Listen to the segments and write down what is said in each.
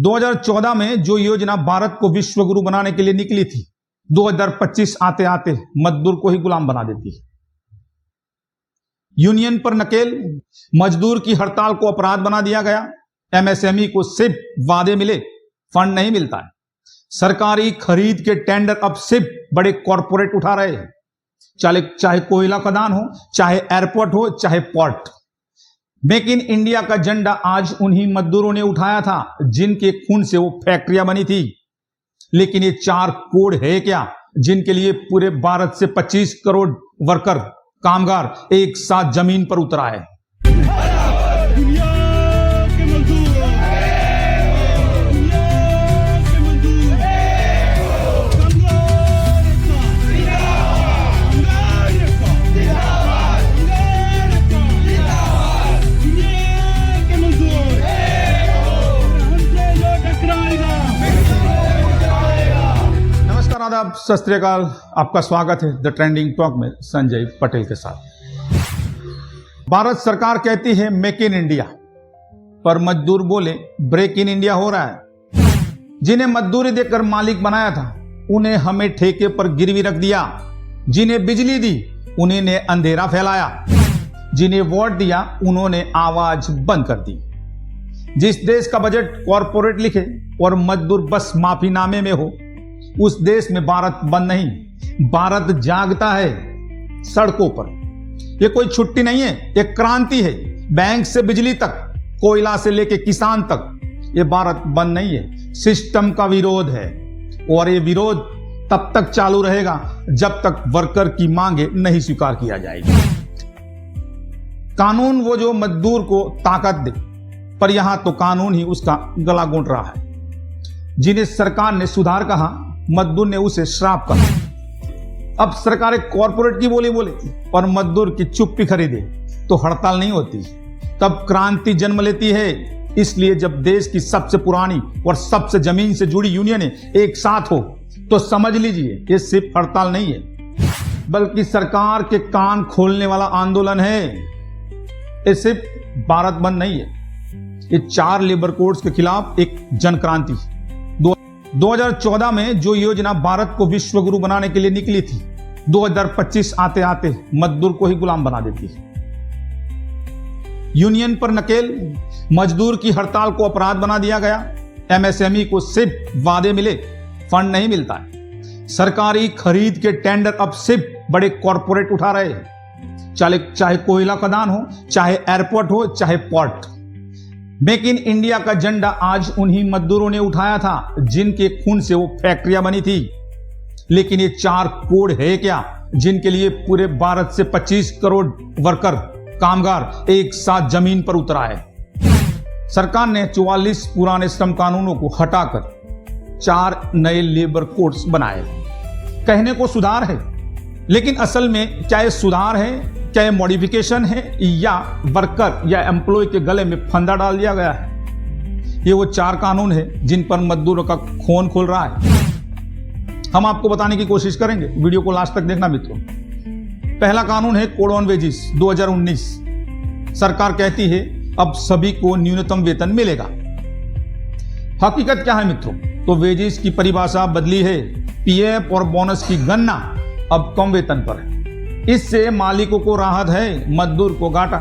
2014 में जो योजना भारत को विश्व गुरु बनाने के लिए निकली थी, 2025 आते आते मजदूर को ही गुलाम बना देती है। यूनियन पर नकेल, मजदूर की हड़ताल को अपराध बना दिया गया। एमएसएमई को सिर्फ वादे मिले, फंड नहीं मिलता है। सरकारी खरीद के टेंडर अब सिर्फ बड़े कॉरपोरेट उठा रहे हैं, चाहे कोयला खदान हो, चाहे एयरपोर्ट हो, चाहे पोर्ट। मेक इन इंडिया का झंडा आज उन्हीं मजदूरों ने उठाया था जिनके खून से वो फैक्ट्रियां बनी थी। लेकिन ये 4 कोड है क्या जिनके लिए पूरे भारत से 25 करोड़ वर्कर, कामगार एक साथ जमीन पर उतर आए? आदाब, सत श्री अकाल। आपका स्वागत है द ट्रेंडिंग टॉक में संजय पटेल के साथ। भारत सरकार कहती है मेक इन इंडिया, पर मजदूर बोले ब्रेक इन इंडिया हो रहा है। जिन्हें मजदूरी देकर मालिक बनाया था उन्हें हमें ठेके पर गिरवी रख दिया। जिन्हें बिजली दी उन्हीं ने अंधेरा फैलाया। जिन्हें वोट दिया उन्होंने आवाज बंद कर दी। जिस देश का बजट कॉरपोरेट लिखे और मजदूर बस माफीनामे में हो, उस देश में भारत बंद नहीं, भारत जागता है सड़कों पर। यह कोई छुट्टी नहीं है, यह क्रांति है। बैंक से बिजली तक, कोयला से लेके किसान तक, यह भारत बंद नहीं है, सिस्टम का विरोध है। और यह विरोध तब तक चालू रहेगा जब तक वर्कर की मांगे नहीं स्वीकार किया जाएगी। कानून वो जो मजदूर को ताकत दे, पर यहां तो कानून ही उसका गला घोंट रहा है। जिन्हें सरकार ने सुधार कहा, मजदूर ने उसे श्राप कहा। अब सरकारें कॉरपोरेट की बोली बोले और मजदूर की चुप्पी खरीदे तो हड़ताल नहीं होती, तब क्रांति जन्म लेती है। इसलिए जब देश की सबसे पुरानी और सबसे जमीन से जुड़ी यूनियन एक साथ हो तो समझ लीजिए ये सिर्फ हड़ताल नहीं है, बल्कि सरकार के कान खोलने वाला आंदोलन है। ये सिर्फ भारत बंद नहीं है, ये 4 लेबर कोड्स के खिलाफ एक जन क्रांति। 2014 में जो योजना भारत को विश्व गुरु बनाने के लिए निकली थी, 2025 आते आते मजदूर को ही गुलाम बना देती है। यूनियन पर नकेल, मजदूर की हड़ताल को अपराध बना दिया गया। एमएसएमई को सिर्फ वादे मिले, फंड नहीं मिलता है। सरकारी खरीद के टेंडर अब सिर्फ बड़े कॉरपोरेट उठा रहे हैं, चाहे कोयला खदान हो, चाहे एयरपोर्ट हो, चाहे पोर्ट। मेक इन इंडिया का झंडा आज उन्हीं मजदूरों ने उठाया था जिनके खून से वो फैक्ट्रियां बनी थी। लेकिन ये 4 कोड है क्या जिनके लिए पूरे भारत से 25 करोड़ वर्कर, कामगार एक साथ जमीन पर उतर आए? सरकार ने 44 पुराने श्रम कानूनों को हटाकर 4 नए लेबर कोड्स बनाए। कहने को सुधार है, लेकिन असल में क्या ये सुधार है, क्या ये मॉडिफिकेशन है, या वर्कर या एम्प्लॉय के गले में फंदा डाल दिया गया है? ये वो 4 कानून है जिन पर मजदूरों का खून खोल रहा है। हम आपको बताने की कोशिश करेंगे, वीडियो को लास्ट तक देखना मित्रों। पहला कानून है कोड ऑन वेजेस 2019। सरकार कहती है अब सभी को न्यूनतम वेतन मिलेगा। हकीकत क्या है मित्रों? तो वेजेस की परिभाषा बदली है। पीएफ और बोनस की गणना अब कम वेतन पर है। इससे मालिकों को राहत है, मजदूर को घाटा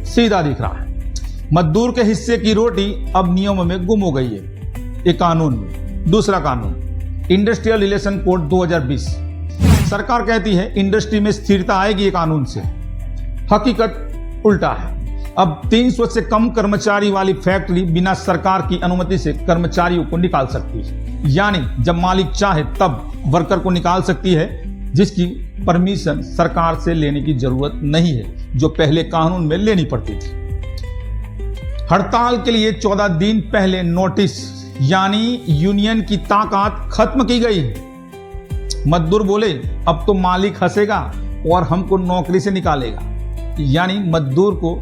सीधा दिख रहा है। मजदूर के हिस्से की रोटी अब नियमों में गुम हो गई है, एक कानून में। दूसरा कानून इंडस्ट्रियल रिलेशन कोड 2020। सरकार कहती है इंडस्ट्री में स्थिरता आएगी ये कानून से। हकीकत उल्टा है। अब 300 से कम कर्मचारी वाली फैक्ट्री बिना सरकार की अनुमति से कर्मचारियों को निकाल सकती है। यानी जब मालिक चाहे तब वर्कर को निकाल सकती है, जिसकी परमिशन सरकार से लेने की जरूरत नहीं है, जो पहले कानून में लेनी पड़ती थी। हड़ताल के लिए 14 दिन पहले नोटिस, यानी यूनियन की ताकत खत्म की गई है। मजदूर बोले अब तो मालिक हंसेगा और हमको नौकरी से निकालेगा। यानी मजदूर को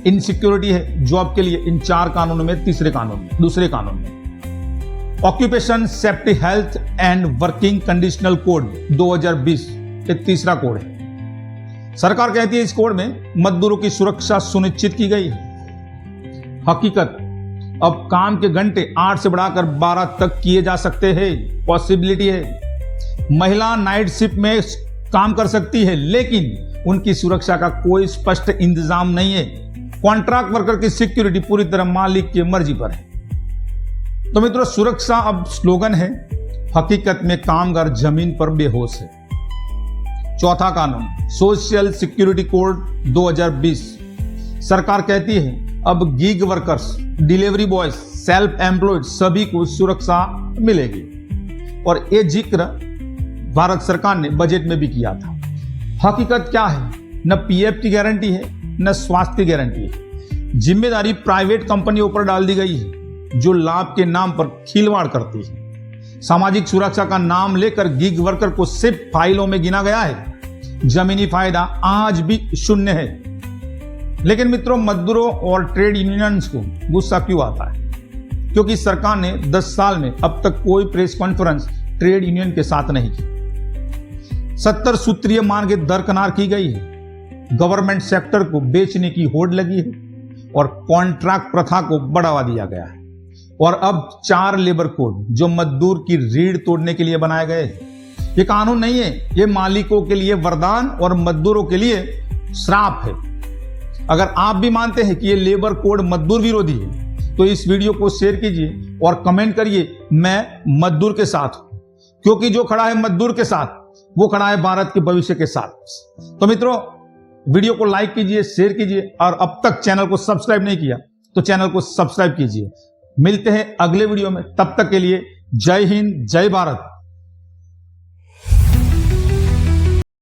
इनसिक्योरिटी है जॉब के लिए इन 4 कानूनों में। दूसरे कानून में occupation safety health and working conditional code 2020, ये तीसरा कोड है। सरकार कहती है इस कोड में मजदूरों की सुरक्षा सुनिश्चित की गई है। हकीकत अब काम के घंटे 8 से बढ़ाकर 12 तक किए जा सकते हैं, पॉसिबिलिटी है। महिला नाइट शिफ्ट में काम कर सकती है, लेकिन उनकी सुरक्षा का कोई स्पष्ट इंतजाम नहीं है। कॉन्ट्रैक्ट वर्कर की सिक्योरिटी पूरी तरह मालिक की मर्जी पर है। तो मित्रों, सुरक्षा अब स्लोगन है, हकीकत में कामगार जमीन पर बेहोश है। चौथा कानून, सोशल सिक्योरिटी कोड 2020। सरकार कहती है अब gig workers, delivery boys, self employed सभी को सुरक्षा मिलेगी, और ये जिक्र भारत सरकार ने बजट में भी किया था। हकीकत क्या है? न पीएफ की गारंटी है, न स्वास्थ्य की गारंटी है। जिम्मेदारी प्राइवेट कंपनियों पर डाल दी गई है, जो लाभ के नाम पर खिलवाड़ करती है। सामाजिक सुरक्षा का नाम लेकर गिग वर्कर को सिर्फ फाइलों में गिना गया है। जमीनी फायदा आज भी शून्य है। लेकिन मित्रों, मजदूरों और ट्रेड यूनियंस को गुस्सा क्यों आता है? क्योंकि सरकार ने 10 साल में अब तक कोई प्रेस कॉन्फ्रेंस ट्रेड यूनियन के साथ नहीं की। 70 सूत्रीय मांगे दरकिनार की गई है। गवर्नमेंट सेक्टर को बेचने की होड़ लगी है और कॉन्ट्रैक्ट प्रथा को बढ़ावा दिया गया है। और अब 4 लेबर कोड जो मजदूर की रीढ़ तोड़ने के लिए बनाए गए। ये कानून नहीं है, ये मालिकों के लिए वरदान और मजदूरों के लिए श्राप है। अगर आप भी मानते हैं कि ये लेबर कोड मजदूर विरोधी है, तो इस वीडियो को शेयर कीजिए और कमेंट करिए, मैं मजदूर के साथ हूं। क्योंकि जो खड़ा है मजदूर के साथ, वो खड़ा है भारत के भविष्य के साथ। तो मित्रों, वीडियो को लाइक कीजिए, शेयर कीजिए, और अब तक चैनल को सब्सक्राइब नहीं किया तो चैनल को सब्सक्राइब कीजिए। मिलते हैं अगले वीडियो में, तब तक के लिए जय हिंद, जय भारत।